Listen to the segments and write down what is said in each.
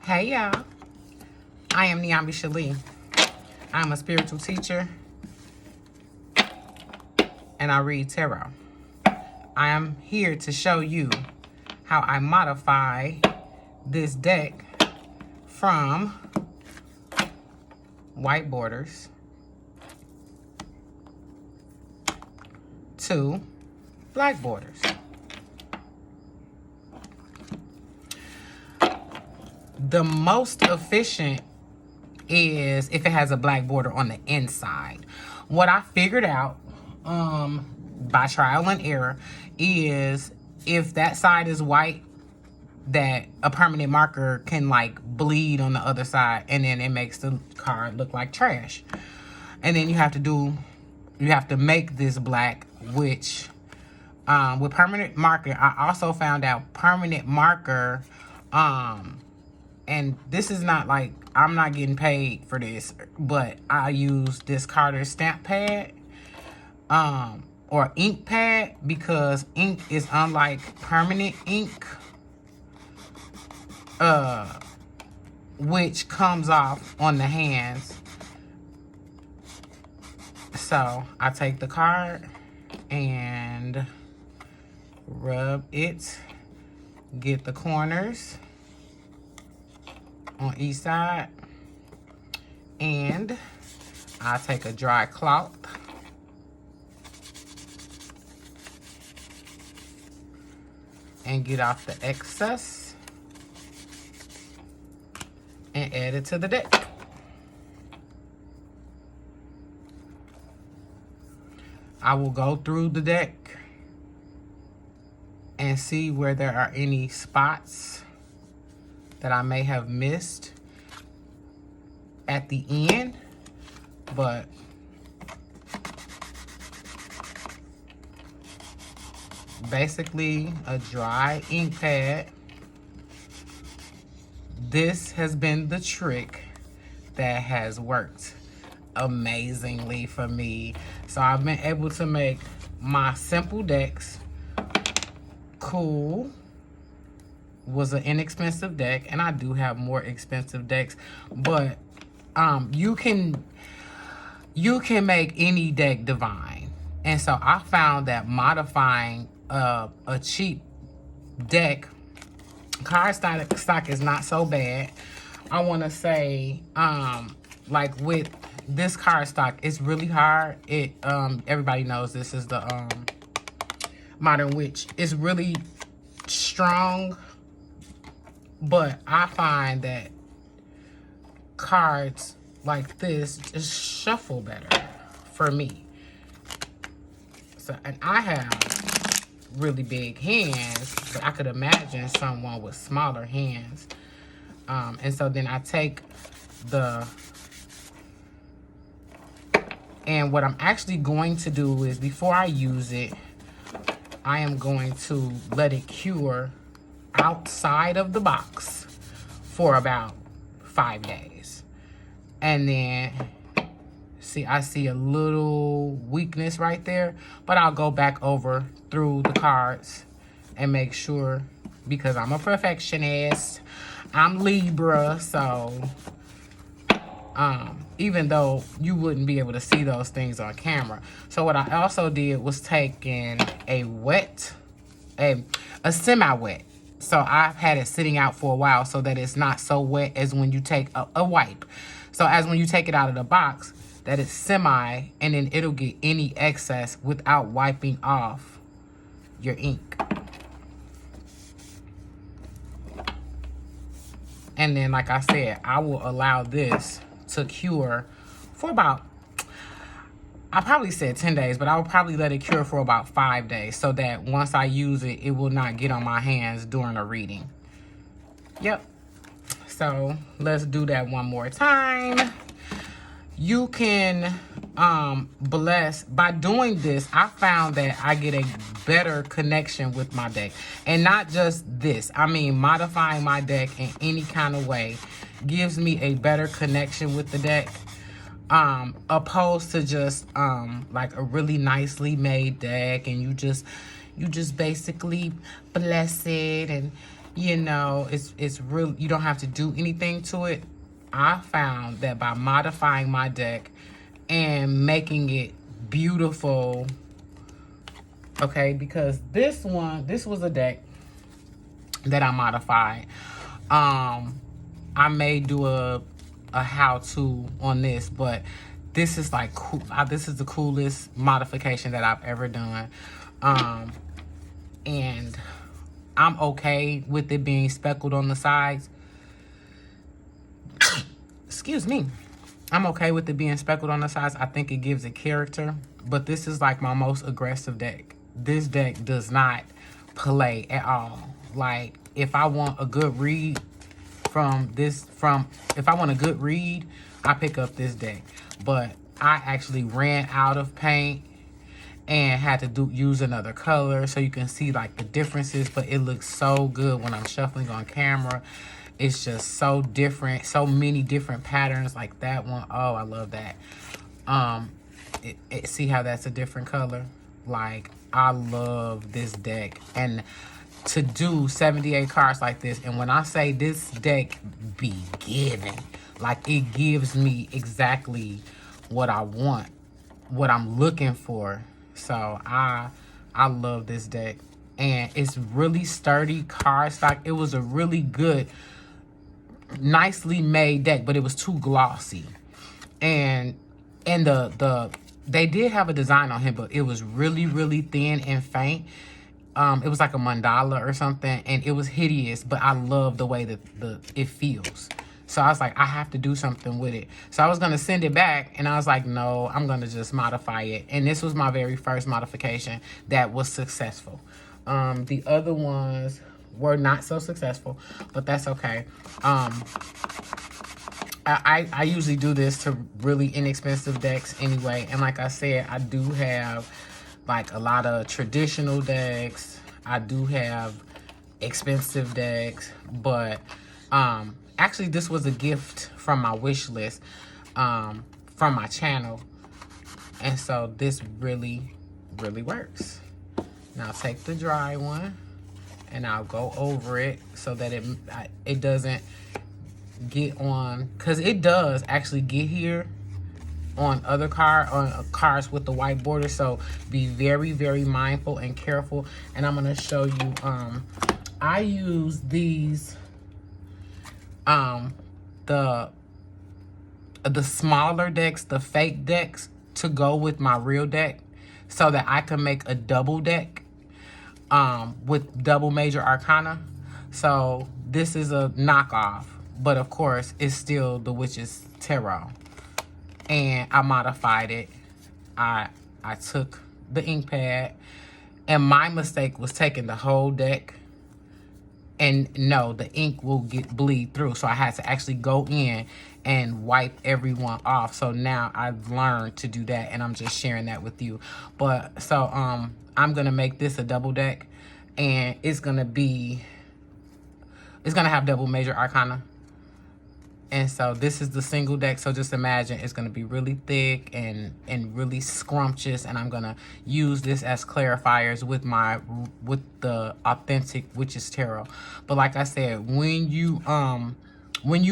Hey y'all, I am Niambi Shalee. I'm a spiritual teacher and I read tarot. I am here to show you how I modify this deck from white borders to black borders. The most efficient is if it has a black border on the inside. What I figured out by trial and error is if that side is white, that a permanent marker can like bleed on the other side and then it makes the card look like trash. And then you have to make this black, which with permanent marker, I also found out permanent marker, and this is not like, I'm not getting paid for this, but I use this Carter stamp pad, or ink pad, because ink is unlike permanent ink, which comes off on the hands. So I take the card and rub it, get the corners on each side, and I take a dry cloth and get off the excess and add it to the deck. I will go through the deck and see where there are any spots that I may have missed at the end, but basically a dry ink pad. This has been the trick that has worked amazingly for me. So I've been able to make my simple decks. Cool was an inexpensive deck, and I do have more expensive decks, but you can make any deck divine. And so I found that modifying a cheap deck, card stock is not so bad. I want to say like with this card stock, it's really hard. It everybody knows this is the Modern Witch. It's really strong, but I find that cards like this just shuffle better for me. So, and I have really big hands, but I could imagine someone with smaller hands. And so then I take and what I'm actually going to do is, before I use it, I am going to let it cure outside of the box for about 5 days. And then, see, I see a little weakness right there, but I'll go back over through the cards and make sure, because I'm a perfectionist. I'm Libra, so even though you wouldn't be able to see those things on camera. So what I also did was taking a semi-wet. So I've had it sitting out for a while so that it's not so wet as when you take a wipe. So as when you take it out of the box, that it's semi, and then it'll get any excess without wiping off your ink. And then, like I said, I will allow this to cure for about, I probably said 10 days, but I will probably let it cure for about 5 days, so that once I use it, it will not get on my hands during a reading. Yep. So let's do that one more time. You can bless, by doing this, I found that I get a better connection with my deck. And not just this, I mean modifying my deck in any kind of way gives me a better connection with the deck, opposed to just like a really nicely made deck and you just basically bless it and you know, it's real. You don't have to do anything to it. I found that by modifying my deck and making it beautiful, okay, because this was a deck that I modified. I may do a how-to on this, but this is like cool. This is the coolest modification that I've ever done. And I'm okay with it being speckled on the sides. Excuse me. I'm okay with it being speckled on the sides. I think it gives it character. But this is like my most aggressive deck. This deck does not play at all. Like, if I want a good read if I want a good read, I pick up this deck. But I actually ran out of paint and had to use another color so you can see like the differences, but it looks so good when I'm shuffling on camera. It's just so different, so many different patterns like that one. Oh, I love that. See how that's a different color? Like, I love this deck. And to do 78 cards like this, and when I say this deck be giving, like, it gives me exactly what I want, what I'm looking for. So I love this deck, and it's really sturdy cardstock. It was a really good, nicely made deck, but it was too glossy. And they did have a design on him, but it was really, really thin and faint. It was like a mandala or something, and it was hideous, but I love the way that it feels. So I was like, I have to do something with it. So I was going to send it back, and I was like, no, I'm going to just modify it. And this was my very first modification that was successful. The other ones were not so successful, but that's okay. I usually do this to really inexpensive decks anyway. And like I said, I do have like a lot of traditional decks. I do have expensive decks, but actually this was a gift from my wish list, from my channel. And so this really, really works. Now take the dry one and I'll go over it so that it doesn't get on, because it does actually get here on other cars with the white border. So be very, very mindful and careful. And I'm going to show you, I use these, the smaller decks, the fake decks, to go with my real deck so that I can make a double deck with double major arcana. So this is a knockoff, but of course it's still the Witch's Tarot. And I modified it. I took the ink pad, and my mistake was taking the whole deck. And no, the ink will bleed through. So I had to actually go in and wipe everyone off. So now I've learned to do that, and I'm just sharing that with you. But so I'm gonna make this a double deck, and it's gonna have double major arcana. And so this is the single deck. So just imagine it's going to be really thick and really scrumptious. And I'm going to use this as clarifiers with the authentic Witch's Tarot. But like I said, when you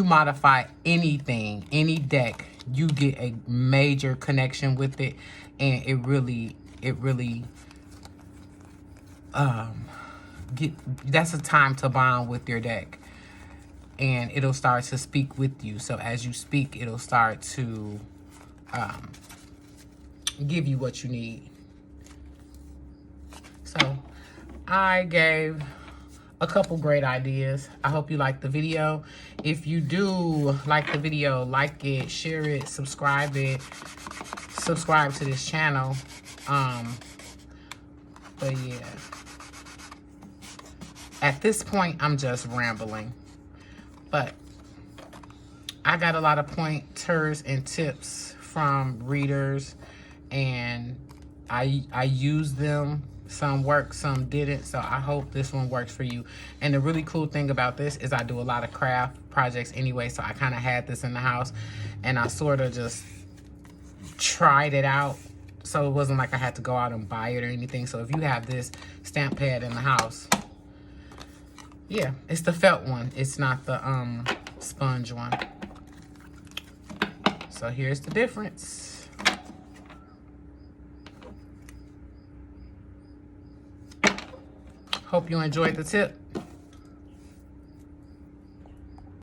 modify anything, any deck, you get a major connection with it. And it really that's a time to bond with your deck. And it'll start to speak with you. So as you speak, it'll start to give you what you need. So I gave a couple great ideas. I hope you liked the video. If you do like the video, like it, share it, subscribe to this channel. But yeah, at this point, I'm just rambling. But I got a lot of pointers and tips from readers, and I use them. Some worked, some didn't. So I hope this one works for you. And the really cool thing about this is I do a lot of craft projects anyway. So I kind of had this in the house, and I sort of just tried it out. So it wasn't like I had to go out and buy it or anything. So if you have this stamp pad in the house, Yeah, it's the felt one. It's not the sponge one. So here's the difference. Hope you enjoyed the tip.